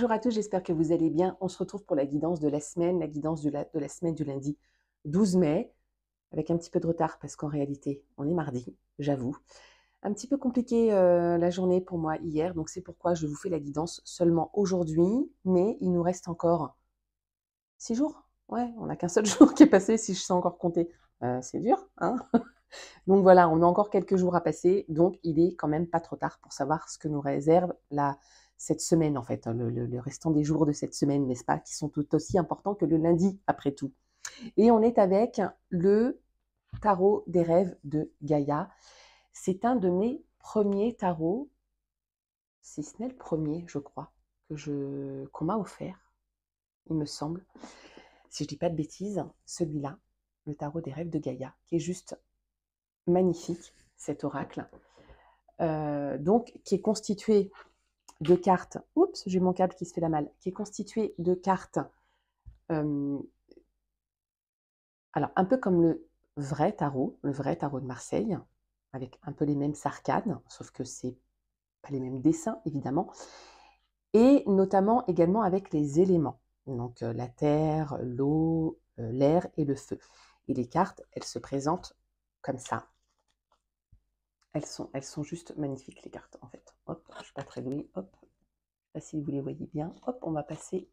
Bonjour à tous, j'espère que vous allez bien. On se retrouve pour la guidance de la semaine, la guidance de la semaine du lundi 12 mai, avec un petit peu de retard parce qu'en réalité, on est mardi, j'avoue. Un petit peu compliqué la journée pour moi hier, donc c'est pourquoi je vous fais la guidance seulement aujourd'hui, mais il nous reste encore 6 jours. Ouais, on n'a qu'un seul jour qui est passé si je sais encore compter. C'est dur, hein. Donc voilà, on a encore quelques jours à passer, donc il est quand même pas trop tard pour savoir ce que nous réserve cette semaine, en fait, le restant des jours de cette semaine, n'est-ce pas, qui sont tout aussi importants que le lundi, après tout. Et on est avec le tarot des rêves de Gaïa. C'est un de mes premiers tarots, si ce n'est le premier, je crois, qu'on m'a offert, il me semble, si je dis pas de bêtises, celui-là, le tarot des rêves de Gaïa, qui est juste magnifique, cet oracle. Donc, qui est constitué de cartes, oups, j'ai mon câble qui se fait la malle, qui est constitué de cartes, alors un peu comme le vrai tarot de Marseille, avec un peu les mêmes arcanes, sauf que c'est pas les mêmes dessins, évidemment, et notamment également avec les éléments, donc la terre, l'eau, l'air et le feu. Et les cartes, elles se présentent comme ça. Elles sont juste magnifiques, les cartes, en fait. Hop, je ne suis pas très douée, hop. Je ne sais pas si vous les voyez bien. Hop, on va passer.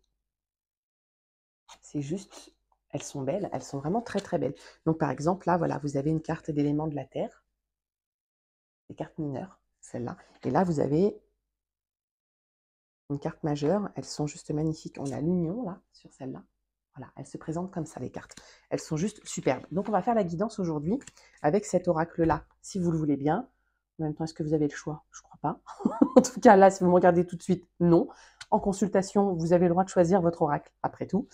C'est juste, elles sont belles, elles sont vraiment très très belles. Donc par exemple, là, voilà, vous avez une carte d'éléments de la Terre, les cartes mineures, celle-là. Et là, vous avez une carte majeure, elles sont juste magnifiques. On a l'union, là, sur celle-là. Voilà, elles se présentent comme ça, les cartes. Elles sont juste superbes. Donc on va faire la guidance aujourd'hui avec cet oracle-là, si vous le voulez bien. En même temps, est-ce que vous avez le choix? Je ne crois pas. En tout cas, là, si vous me regardez tout de suite, non. En consultation, vous avez le droit de choisir votre oracle, après tout.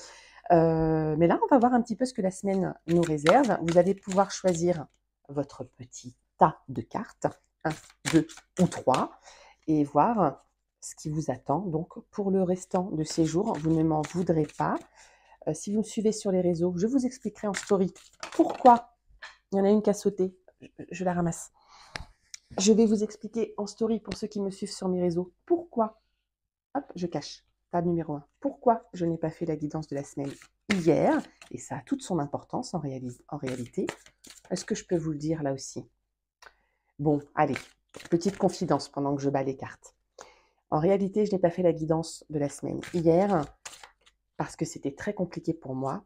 Mais là, on va voir un petit peu ce que la semaine nous réserve. Vous allez pouvoir choisir votre petit tas de cartes, 1, 2 ou 3, et voir ce qui vous attend. Donc, pour le restant de ces jours, vous ne m'en voudrez pas. Si vous me suivez sur les réseaux, je vous expliquerai en story pourquoi il y en a une qui a sauté. Je la ramasse. Je vais vous expliquer en story, pour ceux qui me suivent sur mes réseaux, pourquoi. Hop, je cache. Table numéro 1. Pourquoi je n'ai pas fait la guidance de la semaine hier? Et ça a toute son importance en réalité. Est-ce que je peux vous le dire là aussi? Bon, allez, petite confidence pendant que je bats les cartes. En réalité, je n'ai pas fait la guidance de la semaine hier parce que c'était très compliqué pour moi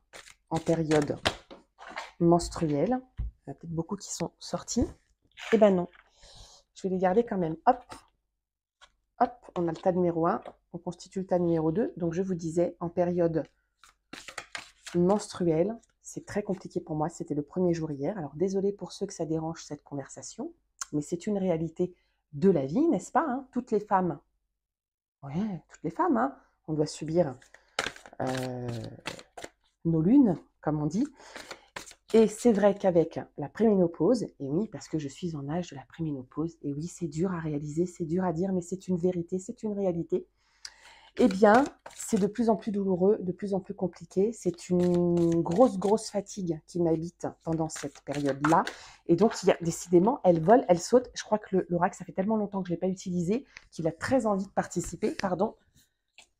en période menstruelle. Il y en a peut-être beaucoup qui sont sortis. Eh ben non, je vais les garder quand même. Hop, hop, on a le tas numéro 1, on constitue le tas numéro 2. Donc je vous disais, en période menstruelle, c'est très compliqué pour moi. C'était le premier jour hier. Alors désolée pour ceux que ça dérange cette conversation, mais c'est une réalité de la vie, n'est-ce pas, hein? Toutes les femmes, ouais, toutes les femmes, hein, on doit subir nos lunes, comme on dit. Et c'est vrai qu'avec la préménopause, et oui, parce que je suis en âge de la préménopause, et oui, c'est dur à réaliser, c'est dur à dire, mais c'est une vérité, c'est une réalité. Eh bien, c'est de plus en plus douloureux, de plus en plus compliqué. C'est une grosse fatigue qui m'habite pendant cette période-là. Et donc, décidément, elle vole, elle saute. Je crois que l'oracle, ça fait tellement longtemps que je ne l'ai pas utilisé qu'il a très envie de participer. Pardon,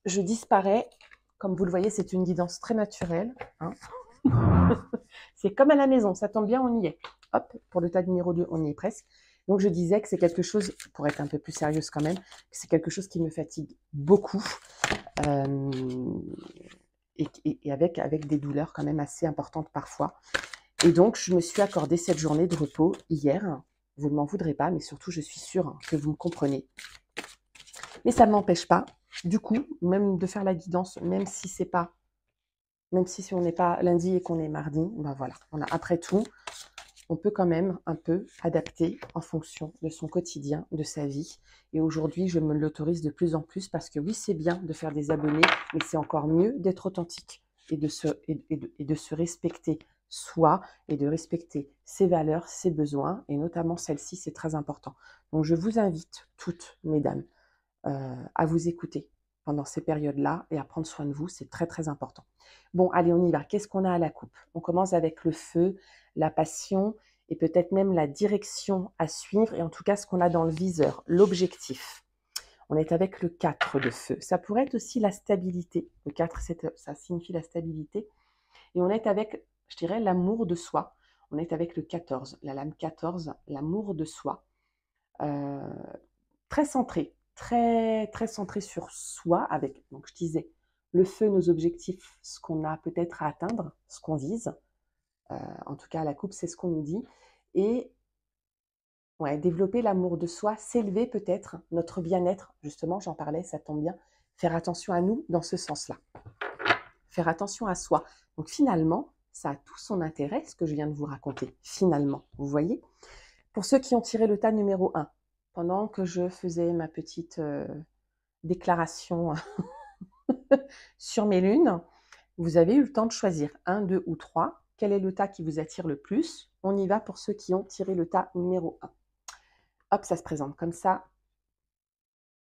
je disparais. Comme vous le voyez, c'est une guidance très naturelle, hein. C'est comme à la maison, ça tombe bien, on y est. Hop, pour le tas numéro 2, on y est presque. Donc je disais que c'est quelque chose, pour être un peu plus sérieuse quand même, que c'est quelque chose qui me fatigue beaucoup et avec des douleurs quand même assez importantes parfois. Et donc je me suis accordé cette journée de repos hier. Vous ne m'en voudrez pas, mais surtout je suis sûre que vous me comprenez. Mais ça ne m'empêche pas, du coup, même de faire la guidance, même si on n'est pas lundi et qu'on est mardi, ben voilà, après tout, on peut quand même un peu adapter en fonction de son quotidien, de sa vie. Et aujourd'hui, je me l'autorise de plus en plus parce que oui, c'est bien de faire des abonnés, mais c'est encore mieux d'être authentique et de se respecter soi et de respecter ses valeurs, ses besoins, et notamment celle-ci, c'est très important. Donc, je vous invite toutes, mesdames, à vous écouter pendant ces périodes-là et à prendre soin de vous, c'est très très important. Bon, allez, on y va. Qu'est-ce qu'on a à la coupe? On commence avec le feu, la passion et peut-être même la direction à suivre et en tout cas ce qu'on a dans le viseur, l'objectif. On est avec le 4 de feu. Ça pourrait être aussi la stabilité. Le 4, ça signifie la stabilité. Et on est avec, je dirais, l'amour de soi. On est avec le 14, la lame 14, l'amour de soi. Très centré, très centré sur soi avec, donc je disais, le feu, nos objectifs, ce qu'on a peut-être à atteindre, ce qu'on vise. En tout cas, à la coupe, c'est ce qu'on nous dit. Et ouais, développer l'amour de soi, s'élever peut-être, notre bien-être, justement, j'en parlais, ça tombe bien, faire attention à nous dans ce sens-là. Faire attention à soi. Donc finalement, ça a tout son intérêt, ce que je viens de vous raconter, finalement, vous voyez. Pour ceux qui ont tiré le tas numéro 1, pendant que je faisais ma petite déclaration sur mes lunes, vous avez eu le temps de choisir 1, 2 ou 3. Quel est le tas qui vous attire le plus? On y va pour ceux qui ont tiré le tas numéro 1. Hop, ça se présente comme ça.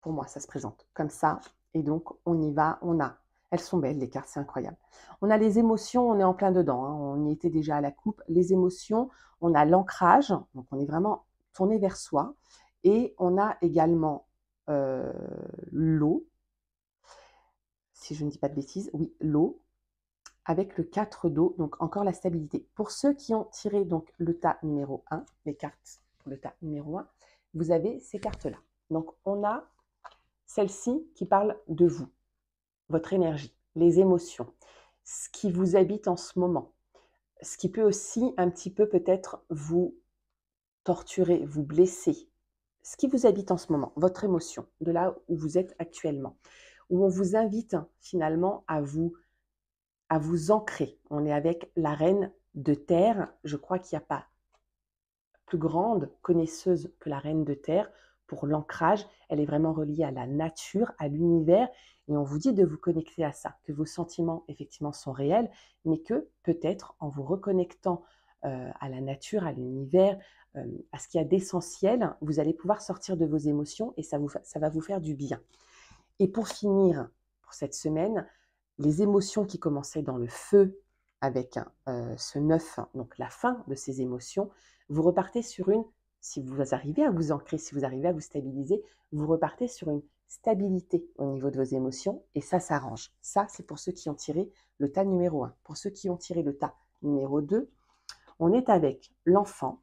Pour moi, ça se présente comme ça. Et donc, on y va, on a. Elles sont belles, les cartes, c'est incroyable. On a les émotions, on est en plein dedans. Hein, on y était déjà à la coupe. Les émotions, on a l'ancrage. Donc, on est vraiment tourné vers soi. Et on a également l'eau. Si je ne dis pas de bêtises, oui, l'eau. Avec le 4 d'eau, donc encore la stabilité. Pour ceux qui ont tiré donc le tas numéro 1, les cartes pour le tas numéro 1, vous avez ces cartes-là. Donc, on a celle-ci qui parle de vous, votre énergie, les émotions, ce qui vous habite en ce moment, ce qui peut aussi un petit peu peut-être vous torturer, vous blesser, ce qui vous habite en ce moment, votre émotion, de là où vous êtes actuellement, où on vous invite finalement à vous ancrer. On est avec la reine de terre. Je crois qu'il n'y a pas plus grande connaisseuse que la reine de terre pour l'ancrage. Elle est vraiment reliée à la nature, à l'univers. Et on vous dit de vous connecter à ça, que vos sentiments, effectivement, sont réels, mais que peut-être en vous reconnectant à la nature, à l'univers, à ce qu'il y a d'essentiel, vous allez pouvoir sortir de vos émotions et ça va vous faire du bien. Et pour finir, pour cette semaine, les émotions qui commençaient dans le feu avec ce 9, donc la fin de ces émotions, vous repartez sur une, si vous arrivez à vous ancrer, si vous arrivez à vous stabiliser, vous repartez sur une stabilité au niveau de vos émotions et ça s'arrange. Ça, c'est pour ceux qui ont tiré le tas numéro 1. Pour ceux qui ont tiré le tas numéro 2, on est avec l'enfant.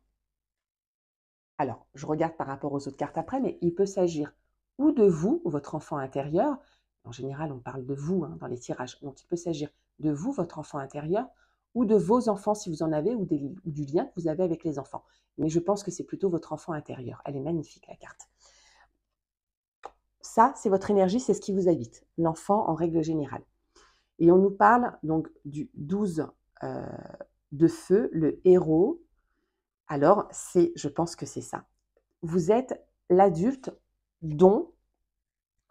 Alors, je regarde par rapport aux autres cartes après, mais il peut s'agir ou de vous, votre enfant intérieur. En général, on parle de vous dans les tirages. Donc, il peut s'agir de vous, votre enfant intérieur, ou de vos enfants si vous en avez, ou du lien que vous avez avec les enfants. Mais je pense que c'est plutôt votre enfant intérieur. Elle est magnifique, la carte. Ça, c'est votre énergie, c'est ce qui vous habite. L'enfant en règle générale. Et on nous parle donc du 12 de feu, le héros. Alors, je pense que c'est ça. Vous êtes l'adulte dont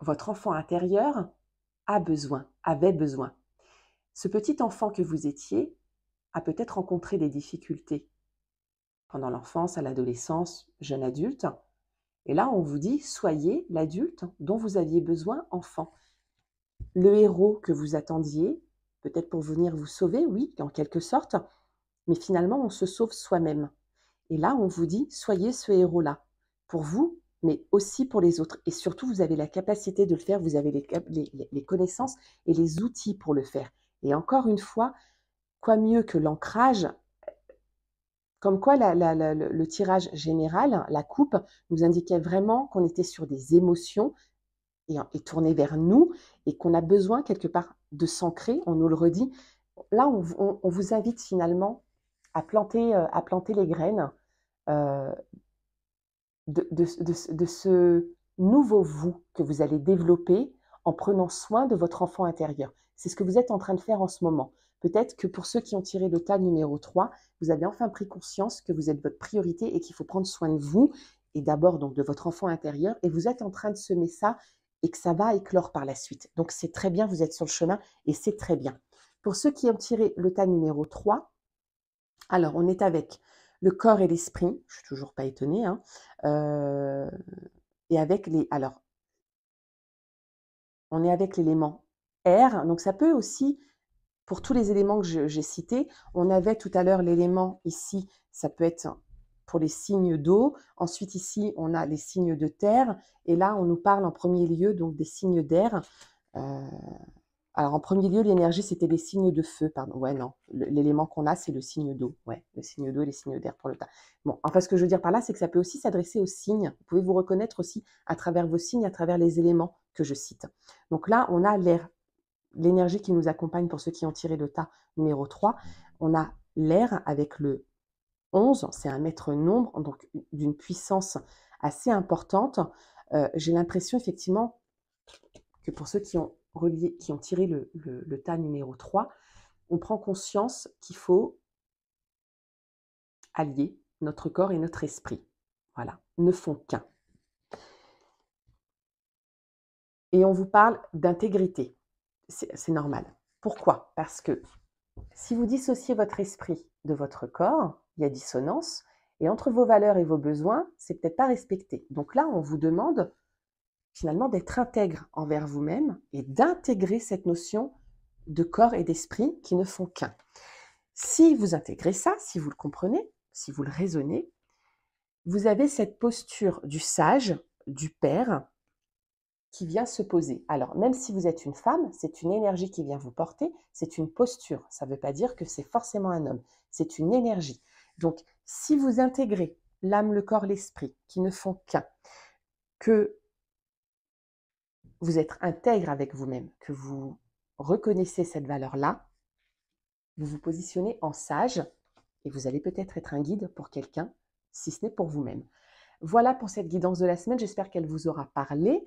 votre enfant intérieur avait besoin. Ce petit enfant que vous étiez a peut-être rencontré des difficultés pendant l'enfance, à l'adolescence, jeune adulte. Et là, on vous dit, soyez l'adulte dont vous aviez besoin enfant. Le héros que vous attendiez, peut-être pour venir vous sauver, oui, en quelque sorte, mais finalement, on se sauve soi-même. Et là, on vous dit, soyez ce héros-là, pour vous, mais aussi pour les autres. Et surtout, vous avez la capacité de le faire, vous avez les connaissances et les outils pour le faire. Et encore une fois, quoi mieux que l'ancrage, comme quoi le tirage général, la coupe, nous indiquait vraiment qu'on était sur des émotions et tourné vers nous et qu'on a besoin quelque part de s'ancrer, on nous le redit. Là, on vous invite finalement à planter les graines de ce nouveau vous que vous allez développer en prenant soin de votre enfant intérieur. C'est ce que vous êtes en train de faire en ce moment. Peut-être que pour ceux qui ont tiré le tas numéro 3, vous avez enfin pris conscience que vous êtes votre priorité et qu'il faut prendre soin de vous et d'abord donc de votre enfant intérieur et vous êtes en train de semer ça et que ça va éclore par la suite. Donc c'est très bien, vous êtes sur le chemin et c'est très bien. Pour ceux qui ont tiré le tas numéro 3, alors on est avec le corps et l'esprit, je suis toujours pas étonnée, et avec alors, on est avec l'élément air, donc ça peut aussi, pour tous les éléments que j'ai cités, on avait tout à l'heure l'élément ici, ça peut être pour les signes d'eau. Ensuite, ici, on a les signes de terre. Et là, on nous parle en premier lieu donc des signes d'air. Alors, en premier lieu, l'énergie, c'était les signes de feu. Pardon. Ouais, non. L'élément qu'on a, c'est le signe d'eau. Ouais, le signe d'eau et les signes d'air pour le tas. Bon, enfin, ce que je veux dire par là, c'est que ça peut aussi s'adresser aux signes. Vous pouvez vous reconnaître aussi à travers vos signes, à travers les éléments que je cite. Donc là, on a l'air, l'énergie qui nous accompagne pour ceux qui ont tiré le tas numéro 3. On a l'air avec le 11, c'est un maître nombre, donc d'une puissance assez importante. J'ai l'impression effectivement que pour ceux qui ont tiré le tas numéro 3, on prend conscience qu'il faut allier notre corps et notre esprit. Voilà, ne font qu'un. Et on vous parle d'intégrité. C'est normal. Pourquoi? Parce que si vous dissociez votre esprit de votre corps, il y a dissonance, et entre vos valeurs et vos besoins, c'est peut-être pas respecté. Donc là, on vous demande finalement d'être intègre envers vous-même et d'intégrer cette notion de corps et d'esprit qui ne font qu'un. Si vous intégrez ça, si vous le comprenez, si vous le raisonnez, vous avez cette posture du sage, du père, qui vient se poser. Alors, même si vous êtes une femme, c'est une énergie qui vient vous porter, c'est une posture. Ça ne veut pas dire que c'est forcément un homme, c'est une énergie. Donc, si vous intégrez l'âme, le corps, l'esprit, qui ne font qu'un, que vous êtes intègre avec vous-même, que vous reconnaissez cette valeur-là, vous vous positionnez en sage et vous allez peut-être être un guide pour quelqu'un, si ce n'est pour vous-même. Voilà pour cette guidance de la semaine, j'espère qu'elle vous aura parlé.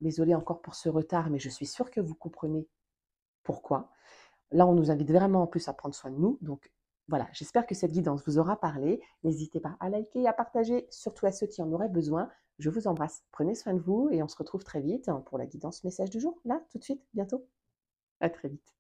Désolée encore pour ce retard, mais je suis sûre que vous comprenez pourquoi. Là, on nous invite vraiment en plus à prendre soin de nous. Donc voilà, j'espère que cette guidance vous aura parlé. N'hésitez pas à liker et à partager, surtout à ceux qui en auraient besoin. Je vous embrasse. Prenez soin de vous et on se retrouve très vite pour la guidance message du jour. Là, tout de suite, bientôt. À très vite.